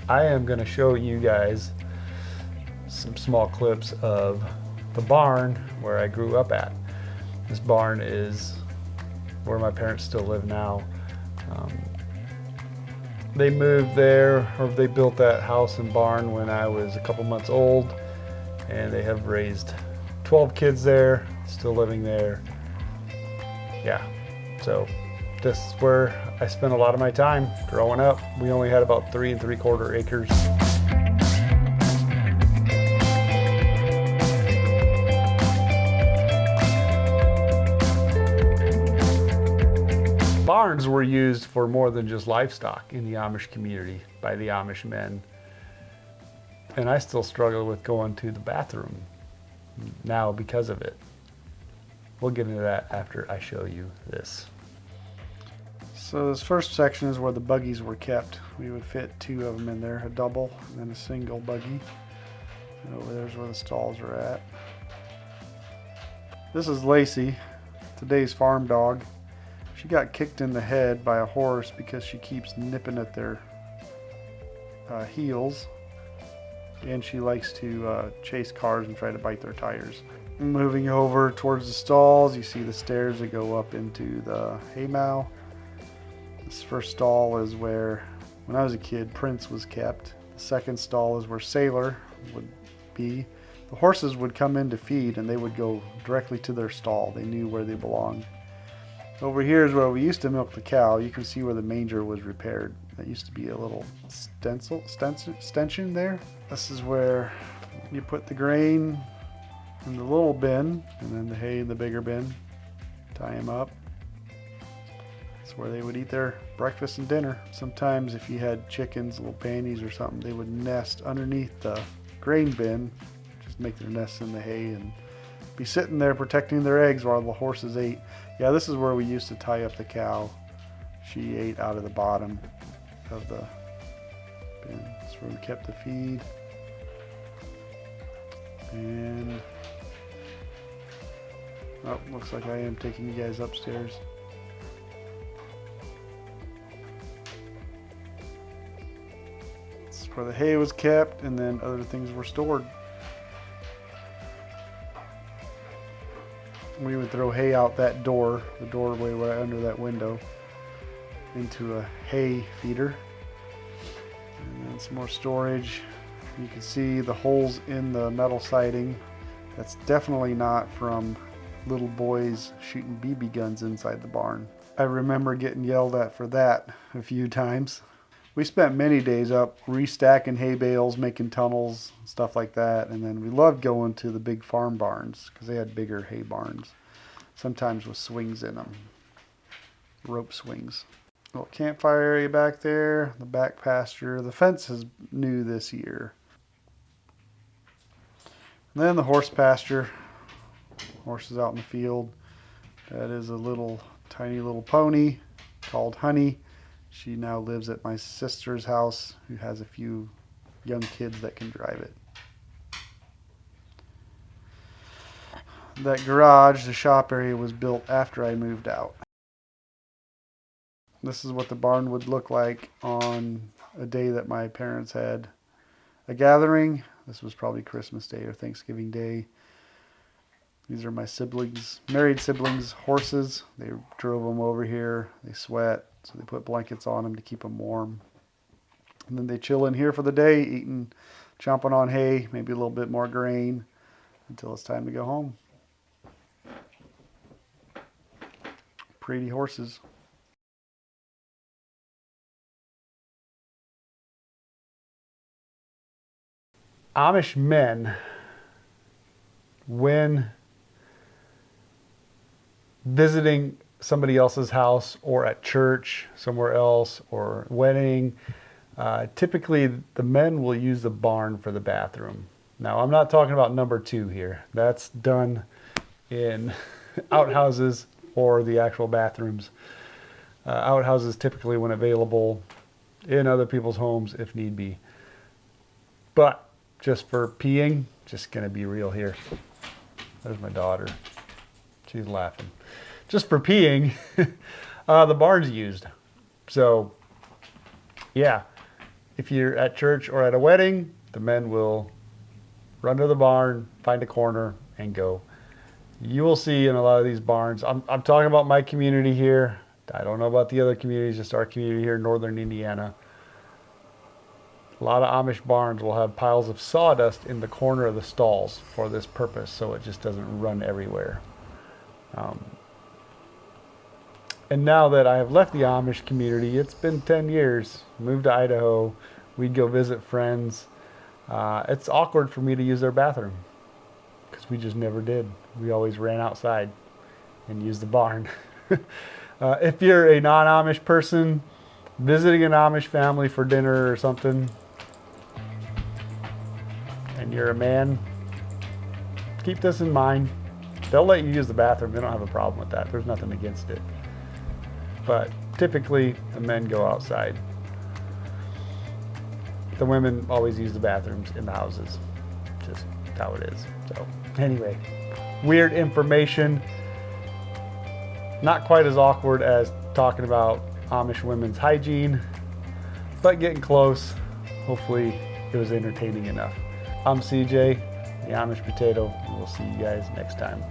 I am going to show you guys some small clips of the barn where I grew up at. This barn is where my parents still live now. Um, they moved there, or they built that house and barn when I was a couple months old, and they have raised 12 kids there, still living there. Yeah, so this is where I spent a lot of my time growing up. We only had about 3 3/4 acres. Barns were used for more than just livestock in the Amish community by the Amish men. And I still struggle with going to the bathroom now because of it. We'll get into that after I show you this. So this first section is where the buggies were kept. We would fit 2 of them in there, a double and then a single buggy. And over there's where the stalls are at. This is Lacey, today's farm dog. She got kicked in the head by a horse because she keeps nipping at their heels, and she likes to chase cars and try to bite their tires. Moving over towards the stalls, you see the stairs that go up into the hay mow. This first stall is where, when I was a kid, Prince was kept. The second stall is where Sailor would be. The horses would come in to feed and they would go directly to their stall. They knew where they belonged. Over here is where we used to milk the cow. You can see where the manger was repaired. That used to be a little stanchion there. This is where you put the grain in the little bin and then the hay in the bigger bin. Tie them up. That's where they would eat their breakfast and dinner. Sometimes if you had chickens, little panties or something, they would nest underneath the grain bin, just make their nests in the hay and be sitting there protecting their eggs while the horses ate. Yeah, this is where we used to tie up the cow. She ate out of the bottom of the bin. That's where we kept the feed. And oh, looks like I am taking you guys upstairs. This is where the hay was kept, and then other things were stored. We would throw hay out that door, the doorway right under that window, into a hay feeder. And then some more storage. You can see the holes in the metal siding. That's definitely not from little boys shooting BB guns inside the barn. I remember getting yelled at for that a few times. We spent many days up restacking hay bales, making tunnels, stuff like that. And then we loved going to the big farm barns because they had bigger hay barns, sometimes with swings in them, rope swings. Little campfire area back there, the back pasture. The fence is new this year. And then the horse pasture, horses out in the field. That is a tiny little pony called Honey. She now lives at my sister's house, who has a few young kids that can drive it. That garage, the shop area, was built after I moved out. This is what the barn would look like on a day that my parents had a gathering. This was probably Christmas Day or Thanksgiving Day. These are my siblings, married siblings' horses. They drove them over here. They sweat, so they put blankets on them to keep them warm. And then they chill in here for the day, eating, chomping on hay, maybe a little bit more grain, until it's time to go home. Pretty horses. Amish men, when visiting somebody else's house or at church somewhere else or wedding, typically the men will use the barn for the bathroom. Now, I'm not talking about number 2 here. That's done in outhouses or the actual bathrooms. Outhouses typically, when available, in other people's homes if need be. But just for peeing, just gonna be real here. There's my daughter. She's laughing. Just for peeing, the barn's used. So, yeah, If you're at church or at a wedding, the men will run to the barn, find a corner, and go. You will see in a lot of these barns, I'm talking about my community here. I don't know about the other communities, just our community here in northern Indiana. A lot of Amish barns will have piles of sawdust in the corner of the stalls for this purpose, so it just doesn't run everywhere. And now that I have left the Amish community, it's been 10 years, moved to Idaho, we'd go visit friends. It's awkward for me to use their bathroom because we just never did. We always ran outside and used the barn. If you're a non-Amish person visiting an Amish family for dinner or something, and you're a man, keep this in mind. They'll let you use the bathroom. They don't have a problem with that. There's nothing against it. But typically, the men go outside. The women always use the bathrooms in the houses. Just how it is. So anyway, weird information. Not quite as awkward as talking about Amish women's hygiene, but getting close. Hopefully it was entertaining enough. I'm CJ, the Amish Potato, and we'll see you guys next time.